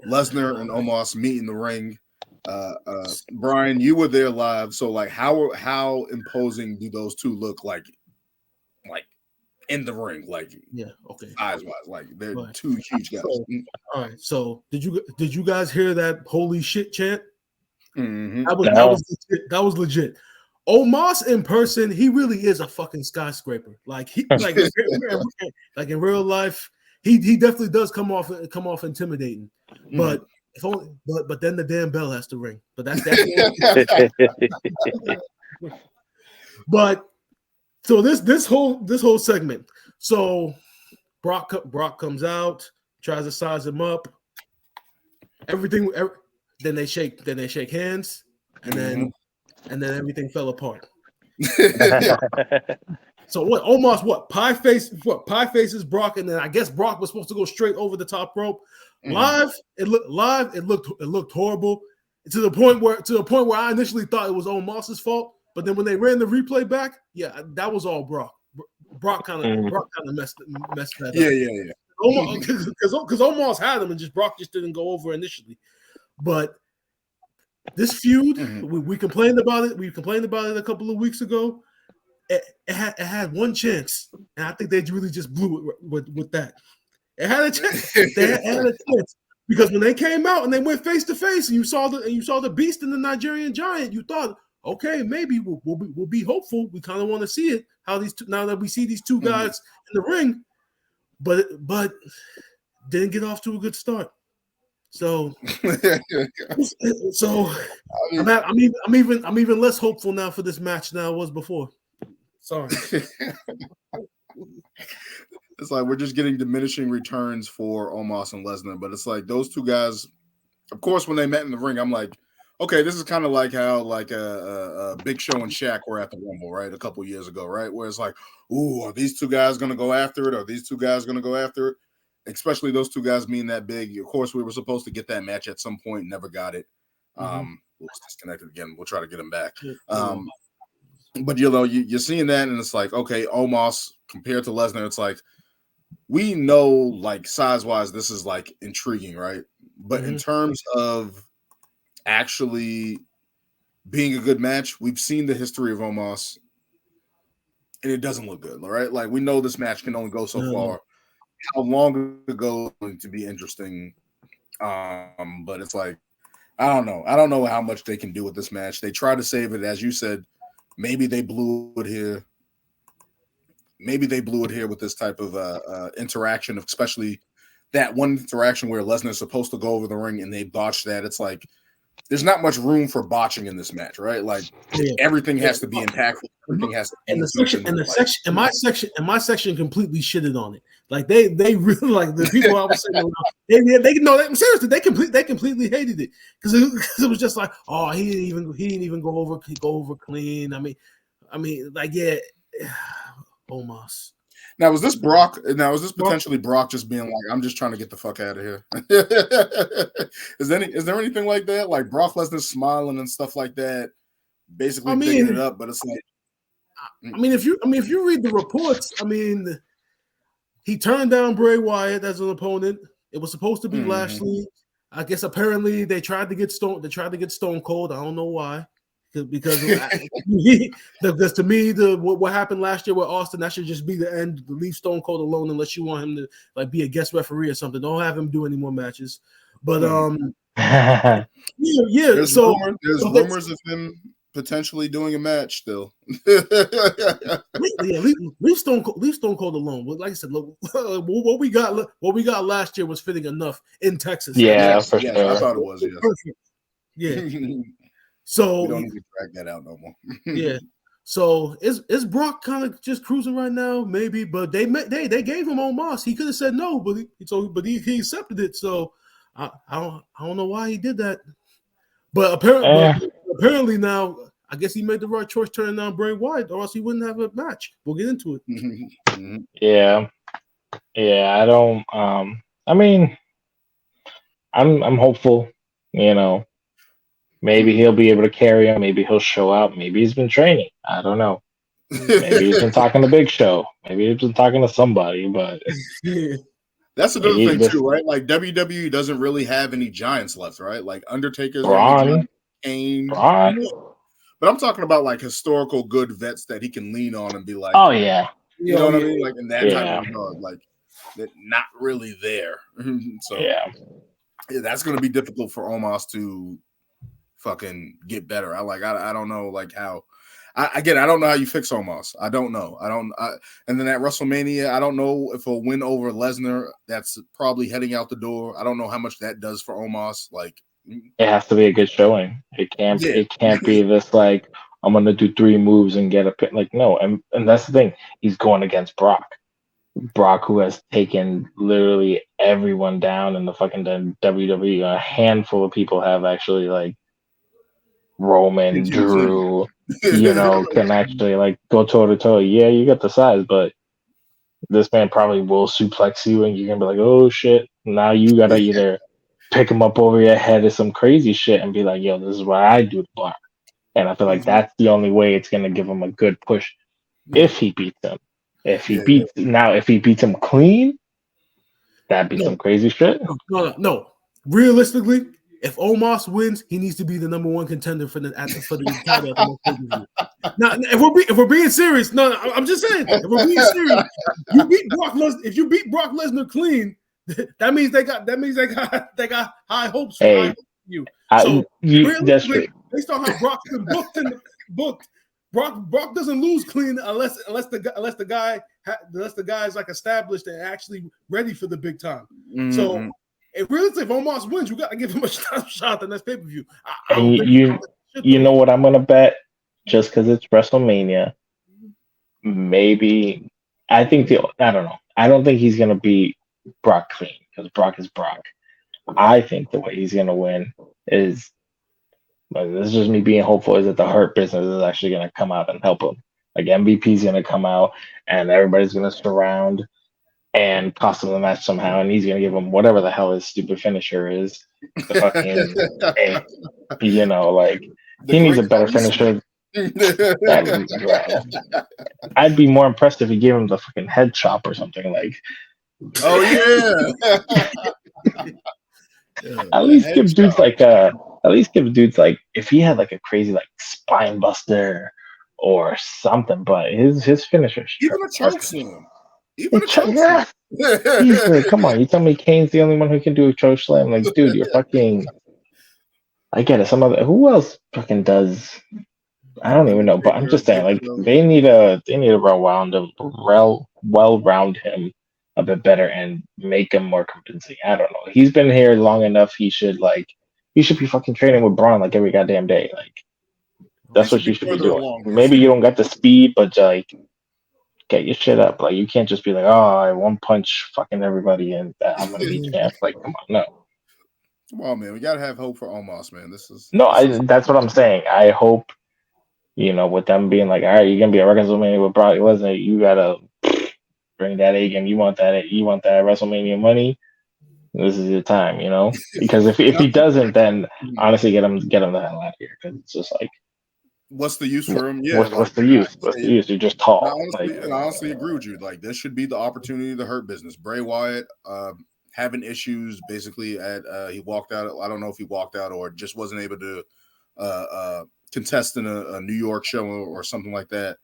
Lesnar and Omos meet in the ring. Brian, you were there live, so like, how imposing do those two look like in the ring? Like, okay, size wise, like they're two huge guys. So, all right, so did you guys hear that holy shit chant? Mm-hmm. That was legit. Omos in person, he really is a fucking skyscraper. Like like in real life, he definitely does come off intimidating. But if only, but then the damn bell has to ring. But that's but so this whole segment. So Brock comes out, tries to size him up. Then they shake hands, and then everything fell apart. So what? Almost what? Pie faces Brock, and then I guess Brock was supposed to go straight over the top rope. Live, it looked horrible to the point where I initially thought it was Omos's fault, but then when they ran the replay back, that was all Brock. Brock kind of messed that up. Yeah. Because Omos had him, and Brock just didn't go over initially. But this feud, we complained about it. We complained about it a couple of weeks ago. It had one chance, and I think they really just blew it with that. It had a chance. They had a chance because when they came out and they went face to face, and you saw the Beast and the Nigerian Giant, you thought, okay, maybe we'll be hopeful. We kind of want to see it. How these two, now that we see these two guys in the ring, but didn't get off to a good start. So I'm even less hopeful now for this match than I was before. Sorry. It's like we're just getting diminishing returns for Omos and Lesnar, but it's like those two guys. Of course, when they met in the ring, I'm like, okay, this is kind of like how like a Big Show and Shaq were at the Rumble, right, a couple years ago, right, where it's like, ooh, are these two guys going to go after it? Are these two guys going to go after it? Especially those two guys being that big. Of course, we were supposed to get that match at some point, never got it. We'll disconnected again. We'll try to get him back. But you're seeing that, and it's like, okay, Omos compared to Lesnar, it's like we know, like size wise, this is like intriguing, right? But in terms of actually being a good match, we've seen the history of Omos, and it doesn't look good, all right? Like we know this match can only go so far. How long ago going to be interesting? But it's like I don't know how much they can do with this match. They try to save it, as you said. Maybe they blew it here. Maybe they blew it here with this type of interaction, especially that one interaction where Lesnar's supposed to go over the ring and they botched that. It's like there's not much room for botching in this match, right? Like everything has to be impactful. Everything has to be my section completely shitted on it. Like they really, like the people I was saying, seriously, they completely hated it because it was just like, oh, he didn't even go over clean. I mean, like Omos. Now, was this Brock? Now, is this potentially Brock just being like, I'm just trying to get the fuck out of here? Is there anything like that? Like Brock Lesnar smiling and stuff like that, basically digging it up, but it's like, if you read the reports, he turned down Bray Wyatt as an opponent. It was supposed to be Lashley. I guess apparently they tried to get Stone Cold. I don't know why. Because to me, what happened last year with Austin, that should just be the end. Leave Stone Cold alone unless you want him to like be a guest referee or something. Don't have him do any more matches. But there's rumors of him potentially doing a match still. leave Stone Cold alone. Like I said, look, what we got last year was fitting enough in Texas. Yeah, for sure. I thought it was. Yeah. So we don't need to drag that out no more. Yeah. So is Brock kind of just cruising right now? Maybe, but they gave him Omos. He could have said no, but he accepted it. So I don't know why he did that. But apparently now, I guess he made the right choice turning down Bray Wyatt, or else he wouldn't have a match. We'll get into it. Yeah. I don't. I'm hopeful. Maybe he'll be able to carry him. Maybe he'll show out. Maybe he's been training. I don't know. Maybe he's been talking to Big Show. Maybe he's been talking to somebody. But That's another thing too, right? Like WWE doesn't really have any giants left, right? Like Undertaker's Braun, Kane. Braun. But I'm talking about like historical good vets that he can lean on and be like, oh yeah, you know what I mean? Like in that type of regard, like they're not really there. So yeah, that's going to be difficult for Omos to fucking get better. I don't know like how. I don't know how you fix Omos. I don't know. And then at WrestleMania, I don't know if a win over Lesnar, that's probably heading out the door. I don't know how much that does for Omos. Like, it has to be a good showing. It can't be this like I'm gonna do 3 moves and get a pin. Like no, and that's the thing. He's going against Brock. Brock, who has taken literally everyone down in the fucking WWE. A handful of people have actually like Roman, Drew, can actually like go toe to toe. Yeah, you got the size, but this man probably will suplex you, and you're gonna be like, "Oh shit!" Now you gotta either pick him up over your head or some crazy shit, and be like, "Yo, this is what I do to Brock." And I feel like that's the only way it's gonna give him a good push if he beats him. If he beats him clean, that'd be some crazy shit. No. Realistically, if Omos wins, he needs to be the number 1 contender for the title. Now, if we're being serious, I'm just saying, if we're being serious, if you beat Brock Lesnar clean, that means they got high hopes for you. So that's true. Based on how Brock's been booked, Brock doesn't lose clean unless the guy is like established and actually ready for the big time. Mm-hmm. So if Omos wins, you got to give him a shot the next pay-per-view. You know what I'm gonna bet, just because it's WrestleMania. Maybe I don't know. I don't think he's gonna beat Brock clean because Brock is Brock. I think the way he's gonna win is, like, this is just me being hopeful, is that the Hurt Business is actually gonna come out and help him. Like MVP's gonna come out and everybody's gonna surround and cost him the match somehow, and he's gonna give him whatever the hell his stupid finisher is. The fucking, like he needs a better finisher. I'd be more impressed if he gave him the fucking head chop or something like. Oh yeah. At least give dudes like if he had like a crazy like spine buster or something, but his finisher. Even a choke slam. Come on, you tell me Kane's the only one who can do a choke slam? Like, dude, you're fucking. I get it. Who else fucking does? I don't even know, but I'm just saying, like, they need a well-round him a bit better and make him more convincing. I don't know. He's been here long enough. He should be fucking training with Braun like every goddamn day. Like, that's what you should be doing. Maybe you don't got the speed, but like, get your shit up. Like, you can't just be like, oh, I one punch fucking everybody and I'm gonna be champ. Like, come on, no. Come on, man. We gotta have hope for Omos, man. That's what I'm saying. I hope, with them being like, all right, you're gonna be at WrestleMania with Brock Lesnar, you gotta bring that A game. You want that WrestleMania money. This is your time, Because if he doesn't, then honestly, get him the hell out of here. Because it's just like, what's the use for him? Yeah, what's the use? What's the use? You're just tall. I honestly agree with you. Like, this should be the opportunity to Hurt Business. Bray Wyatt having issues basically at he walked out. I don't know if he walked out or just wasn't able to contest in a New York show or something like that.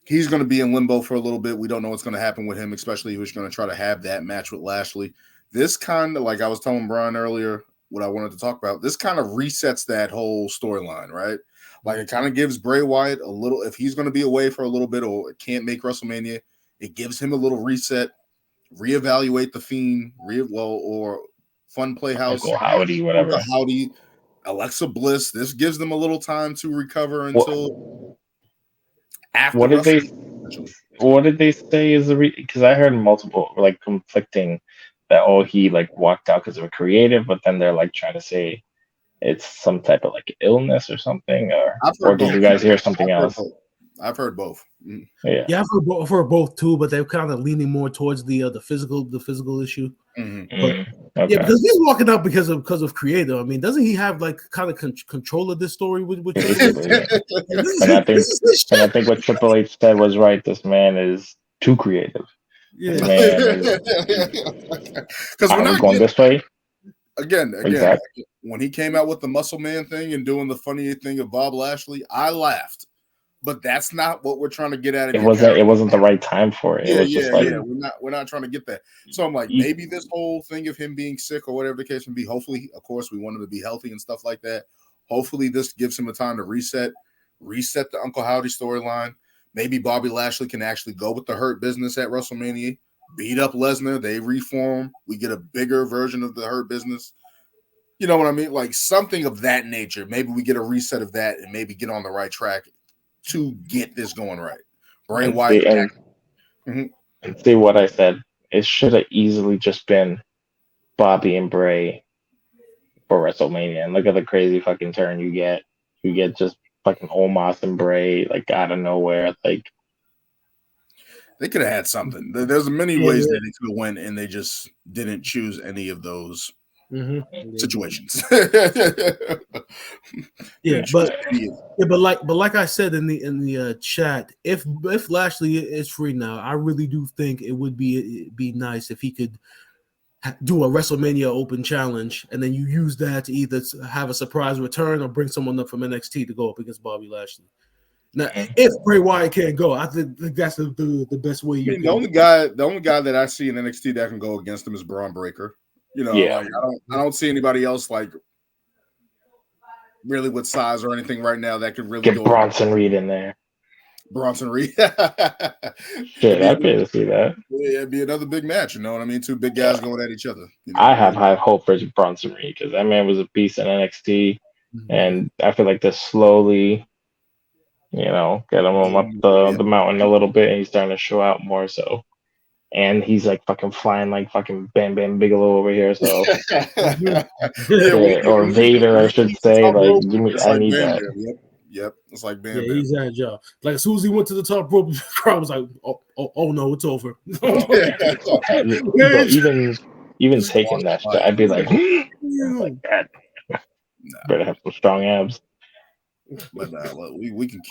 He's going to be in limbo for a little bit. We don't know what's going to happen with him, especially if he's going to try to have that match with Lashley. This kind of, like I was telling Brian earlier, what I wanted to talk about, this kind of resets that whole storyline, right? Like, it kind of gives Bray Wyatt a little, if he's going to be away for a little bit or can't make WrestleMania, it gives him a little reset, reevaluate the Fiend, or Fun Playhouse, Uncle Howdy, whatever. Uncle Howdy, Alexa Bliss. This gives them a little time to recover until after. What did they say is the because I heard multiple like conflicting that he like walked out because of a creative, but then they're like trying to say it's some type of like illness or something, or did you guys hear something else? I've heard both. Yeah, I've heard both too, but they're kind of leaning more towards the physical issue. Mm-hmm. Okay. Yeah, because he's walking out because of creative. I mean, doesn't he have like kind of control of this story with and I think what Triple H said was right. This man is too creative. Yeah. Man, Because we're we're not going getting this way. again. Exactly. When he came out with the Muscle Man thing and doing the funny thing of Bob Lashley, I laughed. But that's not what we're trying to get at. It wasn't the right time for it. It was just like We're not trying to get that. So I'm like, maybe this whole thing of him being sick or whatever the case may be. Hopefully, of course, we want him to be healthy and stuff like that. Hopefully, this gives him a time to reset the Uncle Howdy storyline. Maybe Bobby Lashley can actually go with the Hurt Business at WrestleMania, beat up Lesnar. They reform. We get a bigger version of the Hurt Business. You know what I mean? Like something of that nature. Maybe we get a reset of that and maybe get on the right track to get this going right. Bray Wyatt. And see what I said. It should have easily just been Bobby and Bray for WrestleMania. And look at the crazy fucking turn you get. You get just fucking Omos and Bray like out of nowhere. Like they could have had something. There's many ways that they could have went, and they just didn't choose any of those situations. but like I said in the chat, if Lashley is free now, I really do think it would be nice if he could do a WrestleMania open challenge, and then you use that to either have a surprise return or bring someone up from NXT to go up against Bobby Lashley. Now, if Bray Wyatt can't go, I think that's the best way. The only guy that I see in NXT that can go against him is Braun Breaker. You know, like I don't see anybody else like really with size or anything right now that could really get Bronson Reed in there. Bronson Reed. Shit, I'd be able to see that. Yeah, it'd be another big match. You know what I mean? Two big guys going at each other. You know? I have high hope for Bronson Reed because that man was a beast in NXT, and I feel like they're slowly, get him up the mountain a little bit, and he's starting to show out more so. And he's like fucking flying like fucking Bam Bam Bigelow over here, so or Vader, I should say. Like, I need that. Yep, it's like Bam Bam. He's that job. Like as soon as he went to the top rope, the crowd was like, "Oh no, it's over." even taking that shit, I'd be like, God, better have some strong abs. But we can.